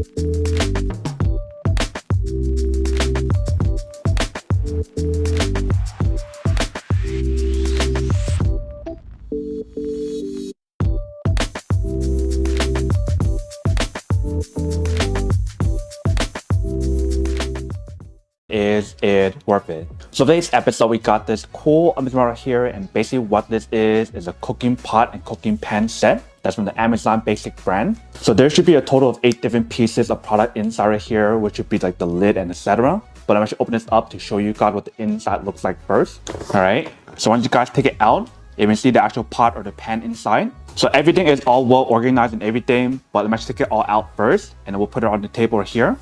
Is it worth it? So today's episode, we got this cool material right here, and basically what this is a cooking pot and cooking pan set. That's from the Amazon Basic brand. So there should be a total of 8 different pieces of product inside right here, which would be like the lid and etc. But I'm actually opening this up to show you guys what the inside looks like first. All right, so once you guys take it out, you can see the actual pot or the pan inside. So everything is all well organized and everything, but I'm actually take it all out first, and then we'll put it on the table right here.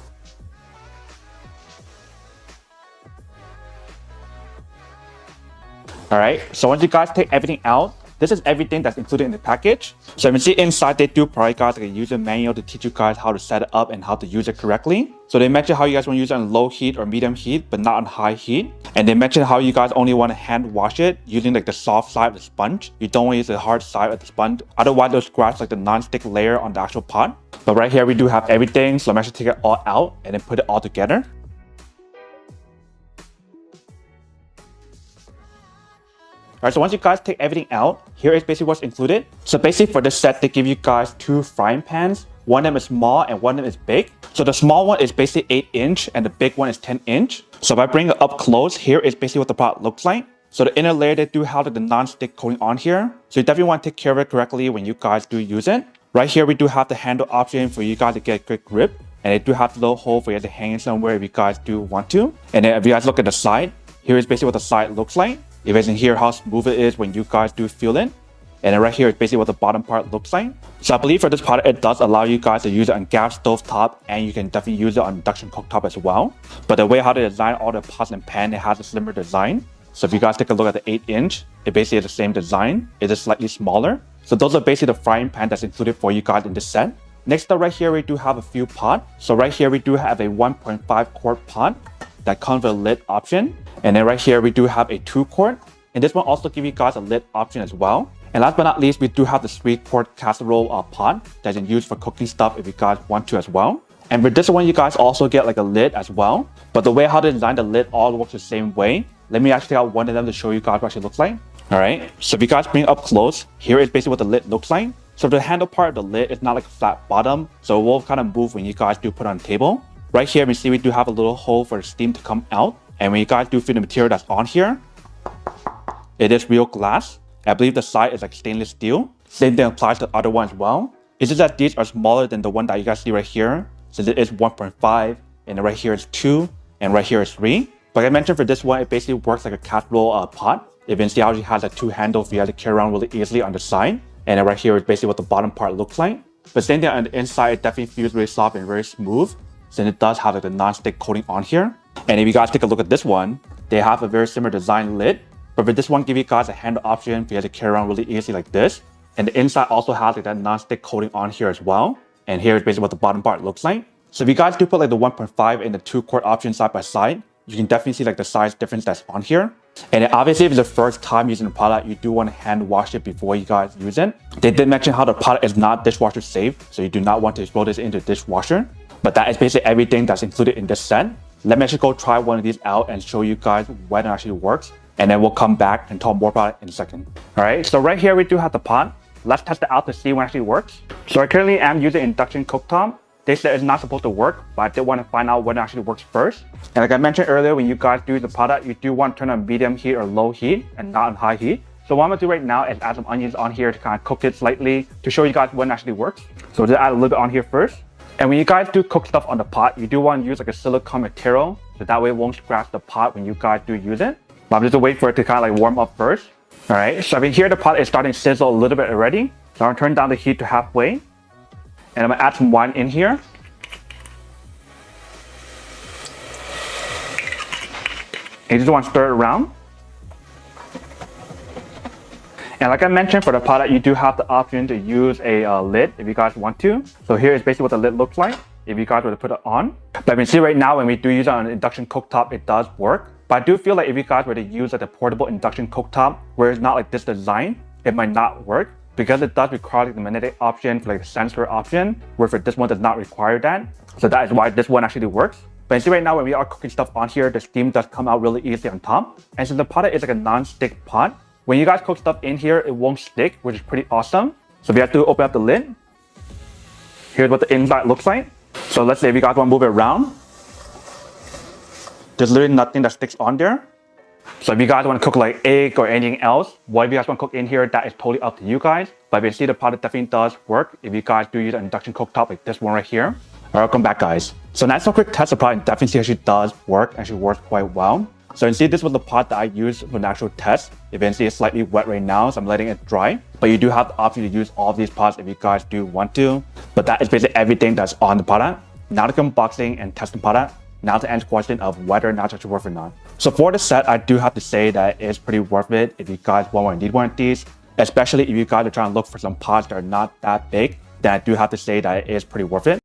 Alright, so once you guys take everything out, this is everything that's included in the package. So you can see inside they do provide guys like a user manual to teach you guys how to set it up and how to use it correctly. So they mention how you guys want to use it on low heat or medium heat, but not on high heat. And they mention how you guys only want to hand wash it using like the soft side of the sponge. You don't want to use the hard side of the sponge, otherwise it'll scratch like the non-stick layer on the actual pot. But right here we do have everything, so I'm actually take it all out and then put it all together. Alright, so once you guys take everything out, here is basically what's included. So basically for this set, they give you guys 2 frying pans. One of them is small and one of them is big. So the small one is basically 8-inch and the big one is 10-inch. So if I bring it up close, here is basically what the pot looks like. So the inner layer, they do have like the non-stick coating on here. So you definitely want to take care of it correctly when you guys do use it. Right here, we do have the handle option for you guys to get a quick grip. And they do have the little hole for you to hang it somewhere if you guys do want to. And then if you guys look at the side, here is basically what the side looks like. You guys can hear how smooth it is when you guys do feel it. And then right here is basically what the bottom part looks like. So I believe for this product, it does allow you guys to use it on gas stove top, and you can definitely use it on induction cooktop as well. But the way how they design all the pots and pan, it has a slimmer design. So if you guys take a look at the 8-inch, it basically is the same design. It is slightly smaller. So those are basically the frying pan that's included for you guys in this set. Next up right here, we do have a few pots. So right here, we do have a 1.5 quart pot that comes with a lid option. And then right here, we do have a 2 quart. And this one also gives you guys a lid option as well. And last but not least, we do have the 3 quart casserole pot that you can use for cooking stuff if you guys want to as well. And with this one, you guys also get like a lid as well. But the way how they design the lid all works the same way. Let me actually take out one of them to show you guys what it actually looks like. Alright, so if you guys bring it up close, here is basically what the lid looks like. So the handle part of the lid is not like a flat bottom, so it will kind of move when you guys do put it on the table. Right here, we see we do have a little hole for the steam to come out. And when you guys do feel the material that's on here, it is real glass. I believe the side is like stainless steel. Same thing applies to the other one as well. It's just that these are smaller than the one that you guys see right here. So it is 1.5, and then right here is 2, and right here is 3. But like I mentioned, for this one, it basically works like a casserole pot. You can see how it has a 2 handles for you to carry around really easily on the side. And then right here is basically what the bottom part looks like. But same thing on the inside, it definitely feels really soft and very smooth, since it does have like the non-stick coating on here. And if you guys take a look at this one, they have a very similar design lid. But for this one, give you guys a handle option for you to carry around really easy like this. And the inside also has like that non-stick coating on here as well. And here is basically what the bottom part looks like. So if you guys do put like the 1.5 and the 2 quart option side by side, you can definitely see like the size difference that's on here. And then obviously if it's the first time using the product, you do want to hand wash it before you guys use it. They did mention how the product is not dishwasher safe, so you do not want to throw this into the dishwasher. But that is basically everything that's included in this set. Let me actually go try one of these out and show you guys when it actually works. And then we'll come back and talk more about it in a second. Alright, so right here we do have the pot. Let's test it out to see when it actually works. So I currently am using induction cooktop. They said it's not supposed to work, but I did want to find out when it actually works first. And like I mentioned earlier, when you guys do the product, you do want to turn on medium heat or low heat and not on high heat. So what I'm gonna do right now is add some onions on here to kind of cook it slightly to show you guys when it actually works. So just add a little bit on here first. And when you guys do cook stuff on the pot, you do want to use like a silicone material, so that way it won't scratch the pot when you guys do use it. But I'm just gonna wait for it to kind of like warm up first. Alright, so I can hear the pot is starting to sizzle a little bit already. So I'm gonna turn down the heat to halfway. And I'm gonna add some wine in here. And you just want to stir it around. And like I mentioned, for the product, you do have the option to use a lid if you guys want to. So here is basically what the lid looks like if you guys were to put it on. But you can see right now when we do use it on an induction cooktop, it does work. But I do feel like if you guys were to use like a portable induction cooktop where it's not like this design, it might not work. because it does require like, the magnetic option for like the sensor option, where for this one does not require that. So that is why this one actually works. But you see right now when we are cooking stuff on here, the steam does come out really easily on top. And since the pot is like a non-stick pot, when you guys cook stuff in here, it won't stick, which is pretty awesome. So we have to open up the lid. Here's what the inside looks like. So let's say if you guys want to move it around, there's literally nothing that sticks on there. So if you guys want to cook like egg or anything else, what you guys want to cook in here, that is totally up to you guys. But you see the pot definitely does work if you guys do use an induction cooktop like this one right here. Alright, welcome back guys. So now some quick test, the pot definitely actually does work and actually works quite well. So you can see this was the pot that I used for the actual test. You can see it's slightly wet right now, so I'm letting it dry. But you do have the option to use all of these pots if you guys do want to. But that is basically everything that's on the product. Now to unboxing and testing product. Now to answer the question of whether or not it's actually worth it or not. So for the set, I do have to say that it's pretty worth it if you guys want or need one of these. Especially if you guys are trying to look for some pots that are not that big, then I do have to say that it is pretty worth it.